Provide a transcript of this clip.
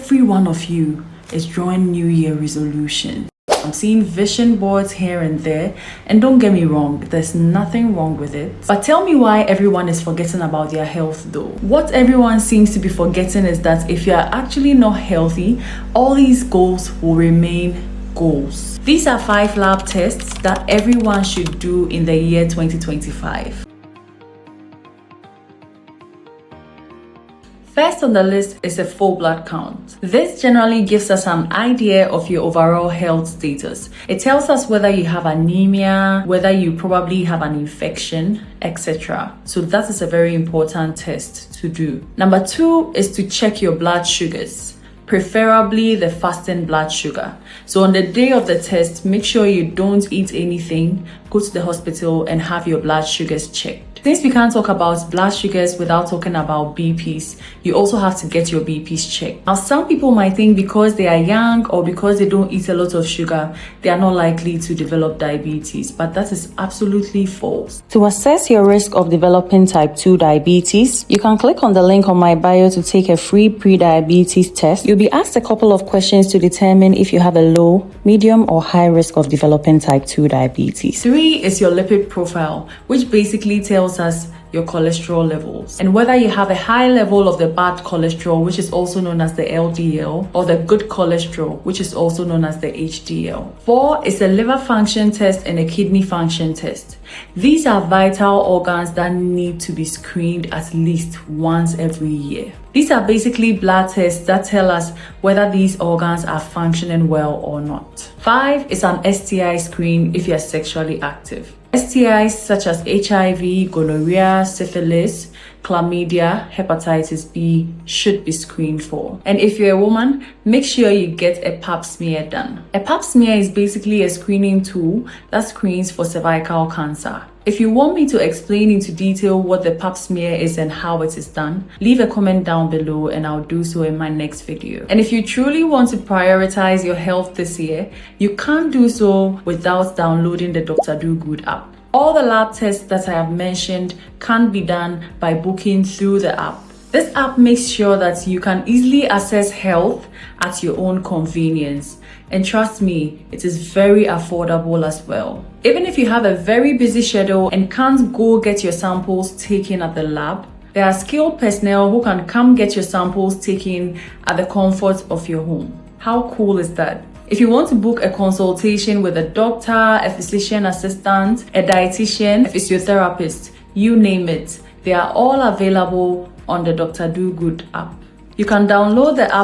every one of you is drawing New Year resolutions. I'm seeing vision boards here and there, and don't get me wrong, there's nothing wrong with it. But tell me why everyone is forgetting about their health though. What everyone seems to be forgetting is that if you are actually not healthy, all these goals will remain goals. These are 5 lab tests that everyone should do in the year 2025. First on the list is a full blood count. This generally gives us an idea of your overall health status. It tells us whether you have anemia, whether you probably have an infection, etc. So that is a very important test to do. Number 2 is to check your blood sugars, preferably the fasting blood sugar. So on the day of the test, make sure you don't eat anything, go to the hospital and have your blood sugars checked. Since we can't talk about blood sugars without talking about BPs, you also have to get your BPs checked. Now, some people might think because they are young or because they don't eat a lot of sugar, they are not likely to develop diabetes, but that is absolutely false. To assess your risk of developing type 2 diabetes, you can click on the link on my bio to take a free pre-diabetes test. You'll be asked a couple of questions to determine if you have a low, medium, or high risk of developing type 2 diabetes. 3 is your lipid profile, which basically tells us your cholesterol levels and whether you have a high level of the bad cholesterol, which is also known as the LDL, or the good cholesterol, which is also known as the HDL. 4 is a liver function test and a kidney function test. These are vital organs that need to be screened at least once every year. These are basically blood tests that tell us whether these organs are functioning well or not. 5 is an STI screen if you are sexually active. STIs such as HIV, gonorrhea, syphilis, chlamydia, hepatitis B should be screened for. And if you're a woman, make sure you get a pap smear done. A pap smear is basically a screening tool that screens for cervical cancer. If you want me to explain into detail what the pap smear is and how it is done, leave a comment down below and I'll do so in my next video. And if you truly want to prioritize your health this year, you can't do so without downloading the Dr. Do Good app. All the lab tests that I have mentioned can be done by booking through the app. This app makes sure that you can easily assess health at your own convenience. And trust me, it is very affordable as well. Even if you have a very busy schedule and can't go get your samples taken at the lab, there are skilled personnel who can come get your samples taken at the comfort of your home. How cool is that? If you want to book a consultation with a doctor, a physician assistant, a dietitian, a physiotherapist, you name it, they are all available on the Dr. Do Good app. You can download the app